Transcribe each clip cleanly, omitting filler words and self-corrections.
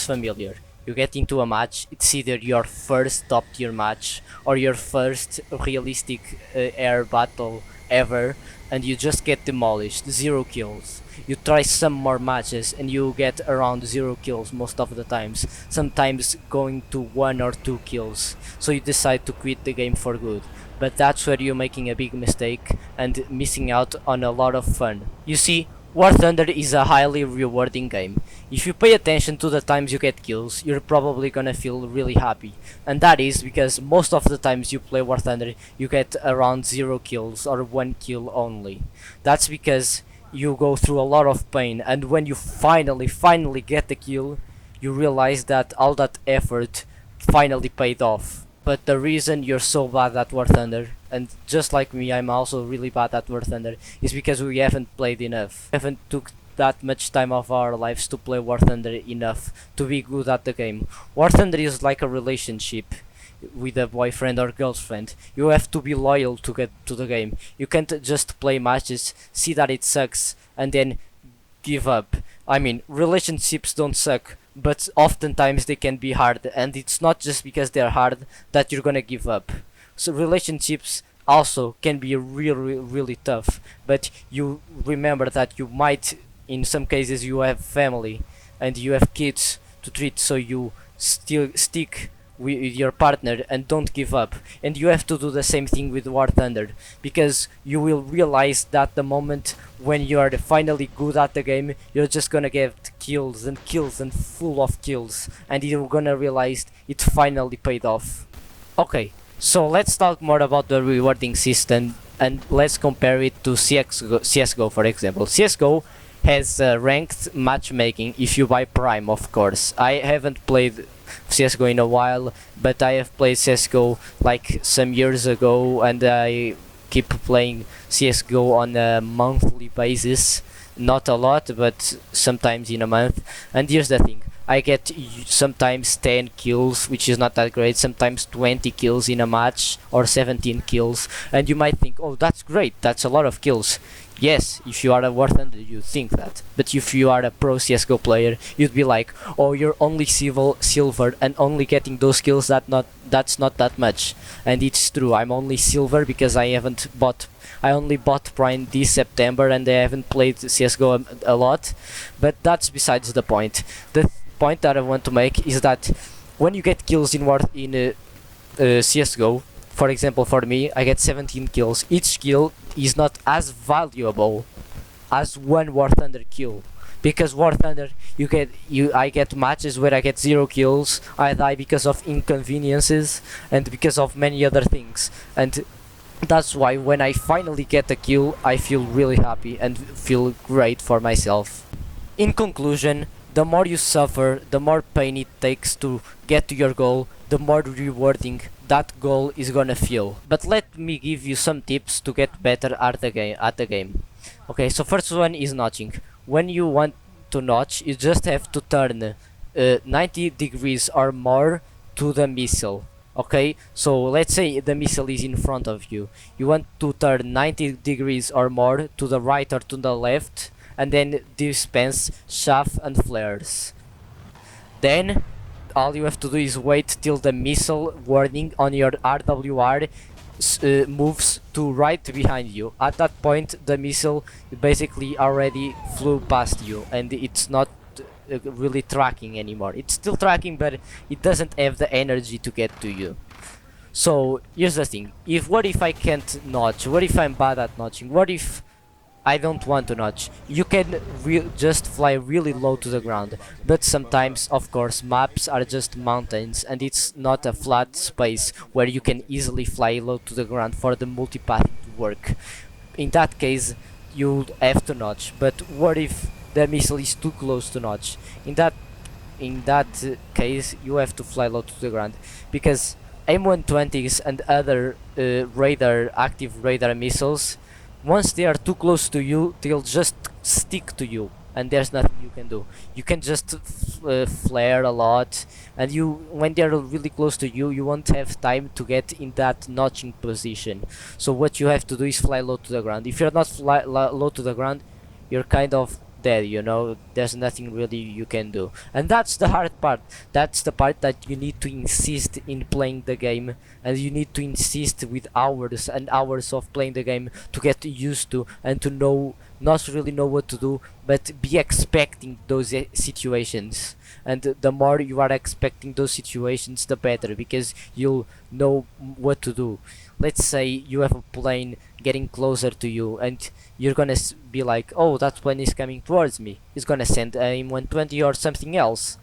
familiar. You get into a match, it's either your first top tier match or your first realistic air battle ever, and you just get demolished, 0 kills. You try some more matches and you get around 0 kills most of the times, sometimes going to 1 or 2 kills, so you decide to quit the game for good. But that's where you're making a big mistake and missing out on a lot of fun. You see, War Thunder is a highly rewarding game. If you pay attention to the times you get kills, you're probably gonna feel really happy. And that is because most of the times you play War Thunder, you get around 0 kills or 1 kill only. That's because you go through a lot of pain, and when you finally get the kill, you realize that all that effort finally paid off. But the reason you're so bad at War Thunder, and just like me, I'm also really bad at War Thunder, is because we haven't played enough. We haven't took that much time of our lives to play War Thunder enough to be good at the game. War Thunder is like a relationship with a boyfriend or girlfriend. You have to be loyal to get to the game. You can't just play matches, see that it sucks, and then give up. I mean, relationships don't suck, but oftentimes they can be hard, and it's not just because they're hard that you're gonna give up. So relationships also can be really tough, but you remember that you might, in some cases, you have family and you have kids to treat, so you still stick with your partner and don't give up. And you have to do the same thing with War Thunder, because you will realize that the moment when you are finally good at the game, you're just gonna get kills and kills and full of kills, and you're gonna realize it finally paid off. Okay, so let's talk more about the rewarding system, and let's compare it to CSGO for example. CSGO has ranked matchmaking if you buy Prime, of course. I haven't played CSGO in a while, but I have played CSGO like some years ago, and I keep playing CSGO on a monthly basis. Not a lot, but sometimes in a month. And here's the thing, I get sometimes 10 kills, which is not that great, sometimes 20 kills in a match, or 17 kills, and you might think, oh, that's great, that's a lot of kills. Yes, if you are a War Thunder, you think that. But if you are a pro CSGO player, you'd be like, oh, you're only silver and only getting those kills, that's not that much. And it's true, I'm only silver because I only bought Prime this September and I haven't played CSGO a lot. But that's besides the point. The point that I want to make is that when you get kills in CSGO, for example, for me, I get 17 kills. Each kill is not as valuable as one War Thunder kill, because War Thunder, I get matches where I get 0 kills, I die because of inconveniences and because of many other things, and that's why when I finally get a kill, I feel really happy and feel great for myself. In conclusion, the more you suffer, the more pain it takes to get to your goal, the more rewarding that goal is gonna feel. But let me give you some tips to get better at the game. Okay, so first one is notching. When you want to notch, you just have to turn 90 degrees or more to the missile. Okay, so let's say the missile is in front of you. You want to turn 90 degrees or more to the right or to the left, and then dispense chaff and flares. Then all you have to do is wait till the missile warning on your RWR moves to right behind you. At that point, the missile basically already flew past you, and it's not really tracking anymore. It's still tracking, but it doesn't have the energy to get to you. So here's the thing, what if I can't notch? What if I'm bad at notching? What if I don't want to notch? You can just fly really low to the ground, but sometimes, of course, maps are just mountains and it's not a flat space where you can easily fly low to the ground for the multipath to work. In that case, you'll have to notch. But what if the missile is too close to notch? In that case, you have to fly low to the ground, because M120s and other active radar missiles, once they are too close to you, they'll just stick to you, and there's nothing you can do. You can just flare a lot, and when they're really close to you, you won't have time to get in that notching position. So what you have to do is fly low to the ground. If you're not low to the ground, you're kind of dead, you know. There's nothing really you can do, and that's the hard part. That's the part that you need to insist in playing the game, and you need to insist with hours and hours of playing the game to get used to, and to know, not really know what to do, but be expecting those situations. And the more you are expecting those situations, the better, because you'll know what to do. Let's say you have a plane getting closer to you, and you're gonna be like, oh, that plane is coming towards me, it's gonna send aim 120 or something else.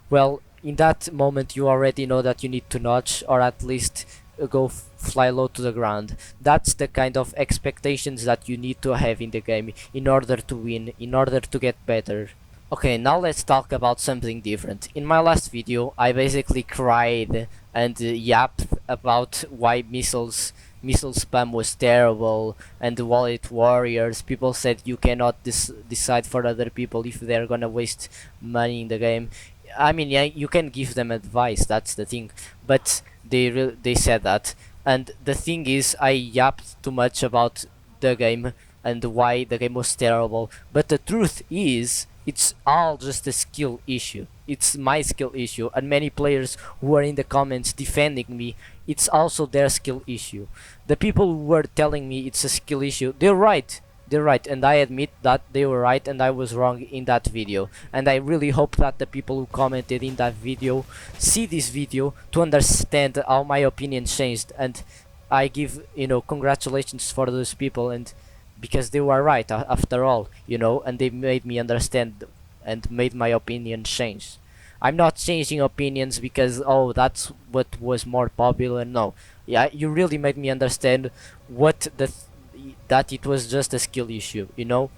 Well, in that moment you already know that you need to notch, or at least go fly low to the ground. That's the kind of expectations that you need to have in the game in order to win, in order to get better. Okay, now let's talk about something different. In my last video, I basically cried and yapped about why missile spam was terrible, and the wallet warriors. People said you cannot decide for other people if they're gonna waste money in the game. I mean, yeah, you can give them advice, that's the thing, but they said that. And the thing is, I yapped too much about the game and why the game was terrible, but the truth is, it's all just a skill issue. It's my skill issue, and many players who are in the comments defending me, it's also their skill issue. The people who were telling me it's a skill issue, they're right. They're right, and I admit that they were right and I was wrong in that video. And I really hope that the people who commented in that video see this video to understand how my opinion changed, and I give, you know, congratulations for those people, and because they were right after all, you know, and they made me understand and made my opinion change. I'm not changing opinions because, oh, that's what was more popular. No, yeah, you really made me understand what that it was just a skill issue, you know.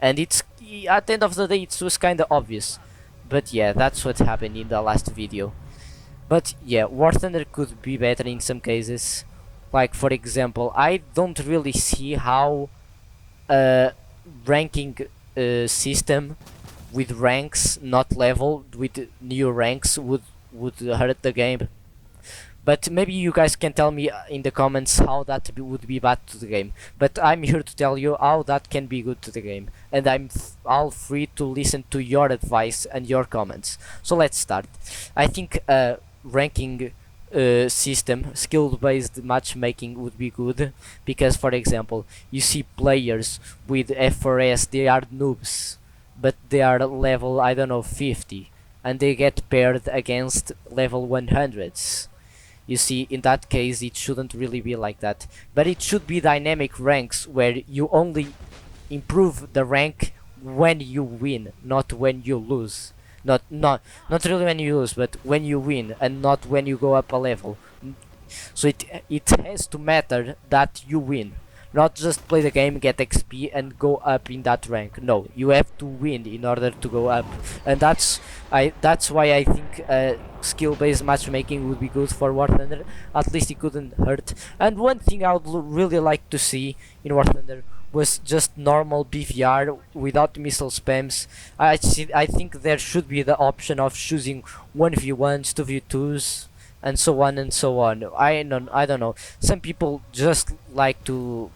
And it's, at the end of the day, it was kind of obvious. But yeah, that's what happened in the last video. But yeah, War Thunder could be better in some cases. Like, for example, I don't really see how a ranking system with ranks not leveled, with new ranks, would hurt the game. But maybe you guys can tell me in the comments how that would be bad to the game. But I'm here to tell you how that can be good to the game, and I'm all free to listen to your advice and your comments. So let's start. I think ranking system, skill-based matchmaking would be good, because, for example, you see players with F4S, they are noobs, but they are level, I don't know, 50, and they get paired against level 100s. You see, in that case, it shouldn't really be like that, but it should be dynamic ranks where you only improve the rank when you win, not when you lose. Not really when you lose, but when you win, and not when you go up a level. So it has to matter that you win, not just play the game, get XP, and go up in that rank. No, you have to win in order to go up, and that's why I think skill-based matchmaking would be good for War Thunder. At least it couldn't hurt. And one thing I would really like to see in War Thunder was just normal BVR without missile spams. I think there should be the option of choosing 1v1s, 2v2s, and so on and so on. I don't know. Some people just like to,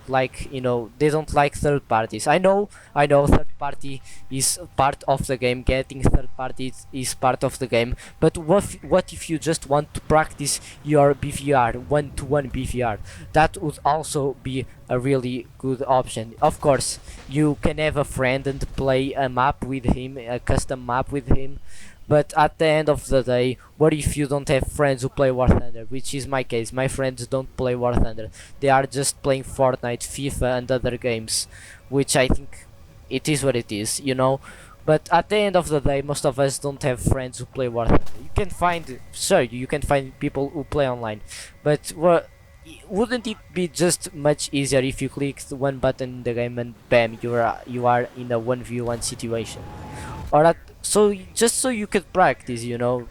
like, you know, they don't like third parties. I know third party is part of the game. Getting third party is part of the game. But what if you just want to practice your BVR, one-to-one BVR? That would also be a really good option. Of course, you can have a friend and play a map with him, a custom map with him. But at the end of the day, what if you don't have friends who play War Thunder? Which is my case. My friends don't play War Thunder. They are just playing Fortnite, FIFA, and other games, which I think it is what it is, you know. But at the end of the day, most of us don't have friends who play War Thunder. You can find, sure, you can find people who play online, but wouldn't it be just much easier if you clicked one button in the game and bam, you are in a 1v1 situation? Or just so you could practice, you know.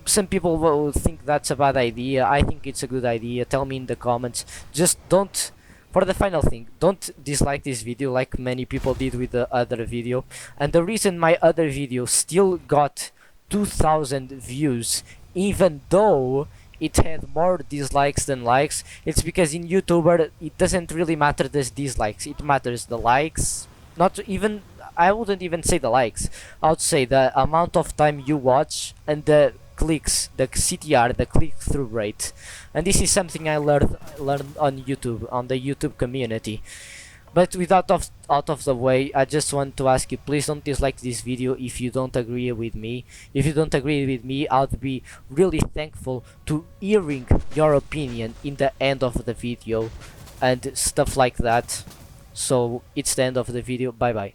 Some people will think that's a bad idea. I think it's a good idea. Tell me in the comments. Just don't, for the final thing, don't dislike this video like many people did with the other video. And the reason my other video still got 2,000 views, even though it had more dislikes than likes, it's because in YouTuber it doesn't really matter the dislikes, it matters the likes. Not even, I wouldn't even say the likes. I would say the amount of time you watch and the clicks, the CTR, the click through rate. And this is something I learned on YouTube, on the YouTube community. But without out of the way, I just want to ask you, please don't dislike this video if you don't agree with me. If you don't agree with me, I would be really thankful to hearing your opinion in the end of the video and stuff like that. So it's the end of the video. Bye bye.